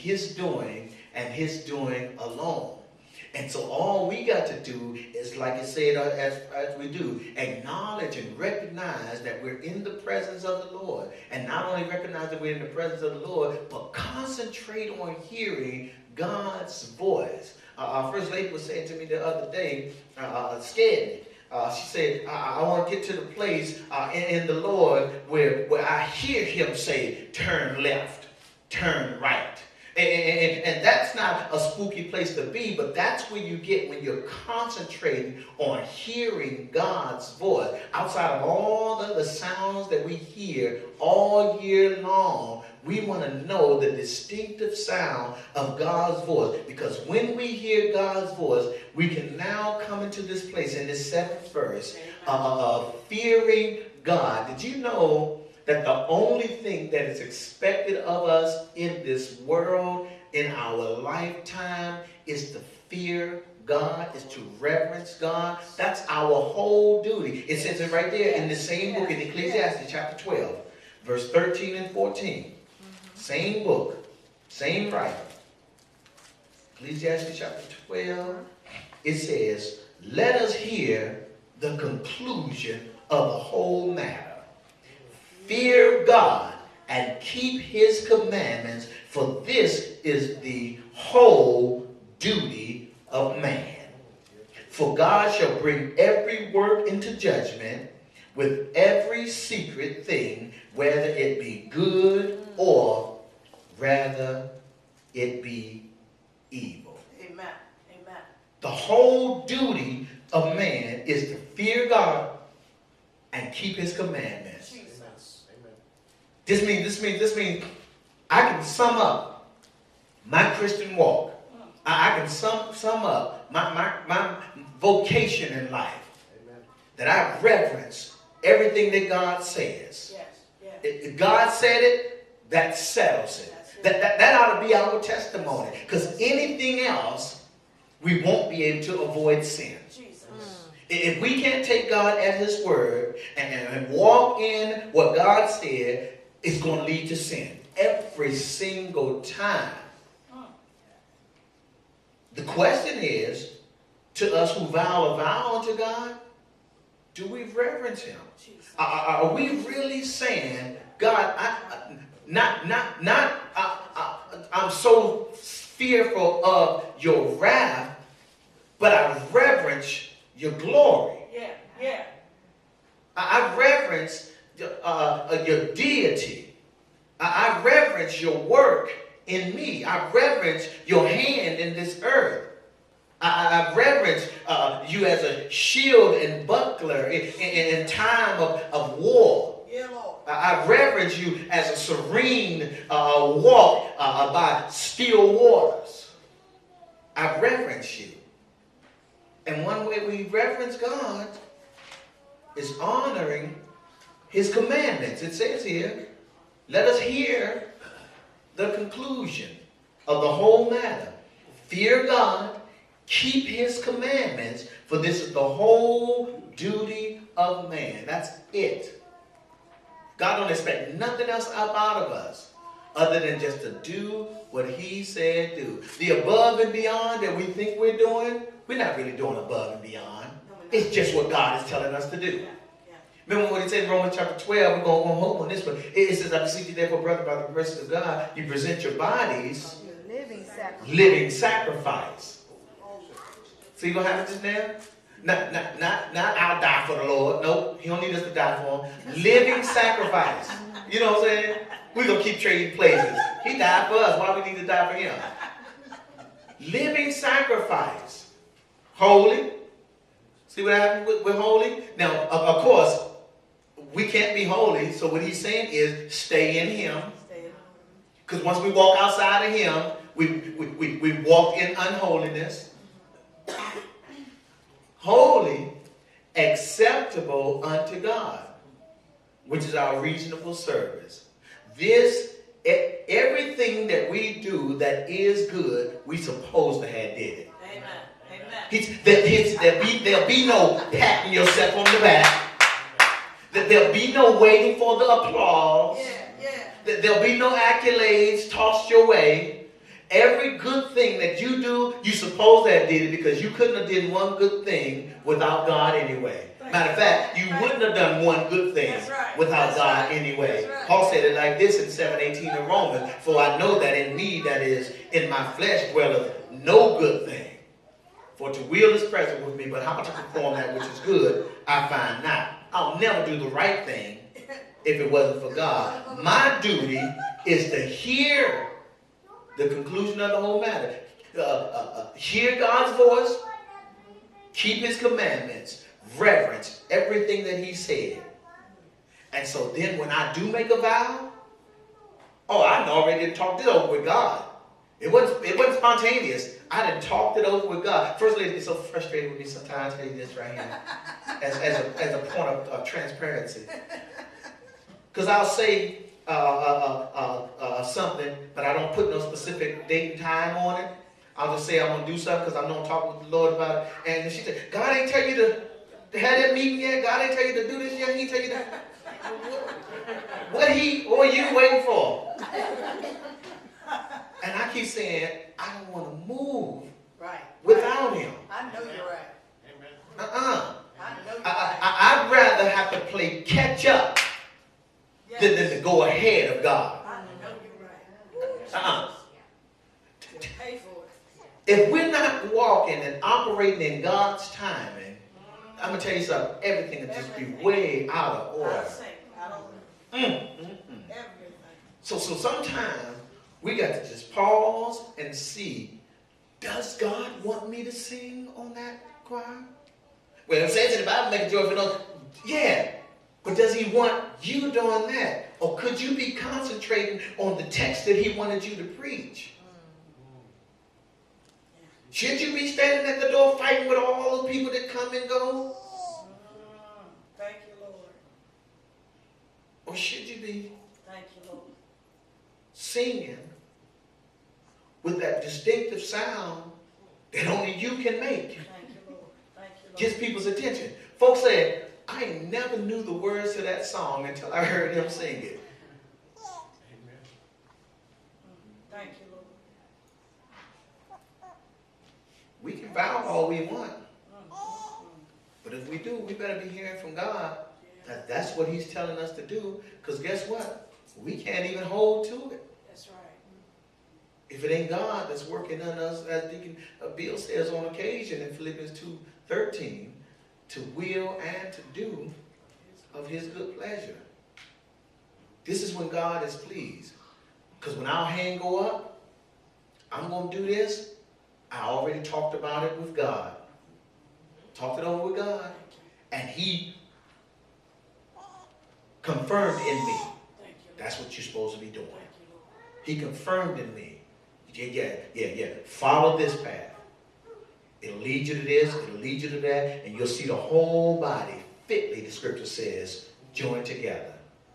his doing and his doing alone. And so all we got to do is, like it said, as we do, acknowledge and recognize that we're in the presence of the Lord. And not only recognize that we're in the presence of the Lord, but concentrate on hearing God's voice. Our First Lady was saying to me the other day, scared me. She said, I want to get to the place in the Lord where I hear him say, turn left, turn right. And that's not a spooky place to be, but that's where you get when you're concentrating on hearing God's voice. Outside of all the sounds that we hear all year long, we want to know the distinctive sound of God's voice. Because when we hear God's voice, we can now come into this place in this 7th verse of fearing God. Did you know that the only thing that is expected of us in this world, in our lifetime, is to fear God, is to reverence God? That's our whole duty. It says it right there in the same book in Ecclesiastes chapter 12, verse 13 and 14. Same book, same writer. Ecclesiastes chapter 12, it says, let us hear the conclusion of the whole matter. Fear God and keep his commandments, for this is the whole duty of man. For God shall bring every work into judgment with every secret thing, whether it be good or rather it be evil. Amen. Amen. The whole duty of man is to fear God and keep his commandments. This means I can sum up my Christian walk. I can sum up my vocation in life. Amen. That I reverence everything that God says. Yes. Yes. If God said it, that settles it. That ought to be our testimony. Because anything else, we won't be able to avoid sin. Jesus. If we can't take God at his word and walk in what God said, it's going to lead to sin every single time. The question is, to us who vow a vow unto God, do we reverence him? Are we really saying, God, I'm so fearful of your wrath, but I reverence your glory. Yeah. I reverence your deity. I reverence your work in me. I reverence your hand in this earth. I reverence you as a shield and buckler in time of war. Yeah, Lord. I reverence you as a serene walk by still waters. I reverence you. And one way we reverence God is honoring his commandments. It says here, let us hear the conclusion of the whole matter. Fear God, keep his commandments, for this is the whole duty of man. That's it. God don't expect nothing else up out of us other than just to do what he said do. The above and beyond that we think we're doing, we're not really doing above and beyond. It's just what God is telling us to do. Remember what it said in Romans chapter 12, we're going to hold on this, but it says, I beseech you therefore, brother, by the mercy of God, you present your bodies living sacrifice. See what happens just now? Not I'll die for the Lord. No, he don't need us to die for him. Living sacrifice. You know what I'm saying? We're going to keep trading places. He died for us. Why do we need to die for him? Living sacrifice. Holy. See what happened with holy? Now, of course, we can't be holy. So what he's saying is stay in him. Because once we walk outside of him, we walk in unholiness. Holy, acceptable unto God, which is our reasonable service. Everything that we do that is good, we supposed to have did it. Amen. There'll be no patting yourself on the back. There'll be no waiting for the applause. There'll be no accolades tossed your way. Every good thing that you do, you supposed to have did it because you couldn't have did one good thing without God anyway. Matter of fact, you wouldn't have done one good thing without God anyway. Paul said it like this in 7:18 of Romans, for I know that in me, that is, in my flesh dwelleth no good thing. For to will is present with me, but how to perform that which is good, I find not. I'll never do the right thing if it wasn't for God. My duty is to hear the conclusion of the whole matter. Hear God's voice, keep his commandments, reverence everything that he said. And so then when I do make a vow, I already talked it over with God. It wasn't spontaneous. I done talked it over with God. First lady gets so frustrated with me sometimes. I tell you this right here, as a point of transparency. Because I'll say something, but I don't put no specific date and time on it. I'll just say I'm going to do something because I know I'm talking with the Lord about it. And she said, God ain't tell you to have that meeting yet? God ain't tell you to do this yet? He ain't tell you that? What are you waiting for? And I keep saying, I don't want to move without him. I know you're right. Uh-uh. I know you're right. I'd rather have to play catch up than to go ahead of God. I know you're right. Uh-uh. Pay for it. If we're not walking and operating in God's timing, I'm going to tell you something, everything will just be way out of order. Everything. So sometimes we got to just pause and see, does God want me to sing on that choir? Well, it says in the Bible, make a joyful noise. Yeah, but does he want you doing that? Or could you be concentrating on the text that he wanted you to preach? Should you be standing at the door fighting with all the people that come and go? Thank you, Lord. Or should you be Thank you, Lord. singing with that distinctive sound that only you can make? Thank you, Lord. Thank you, Lord. Gets people's attention. Folks said, I never knew the words to that song until I heard him sing it. Amen. Thank you, Lord. We can vow all we want. But if we do, we better be hearing from God that that's what he's telling us to do. Because guess what? We can't even hold to it. That's right. If it ain't God that's working on us, as Deacon Bill says on occasion in Philippians 2:13, to will and to do of his good pleasure. This is when God is pleased. Because when our hand go up, I'm going to do this. I already talked about it with God. Talked it over with God. And he confirmed in me. That's what you're supposed to be doing. He confirmed in me. Yeah. Follow this path. It'll lead you to this. It'll lead you to that. And you'll see the whole body fitly, the scripture says, joined together.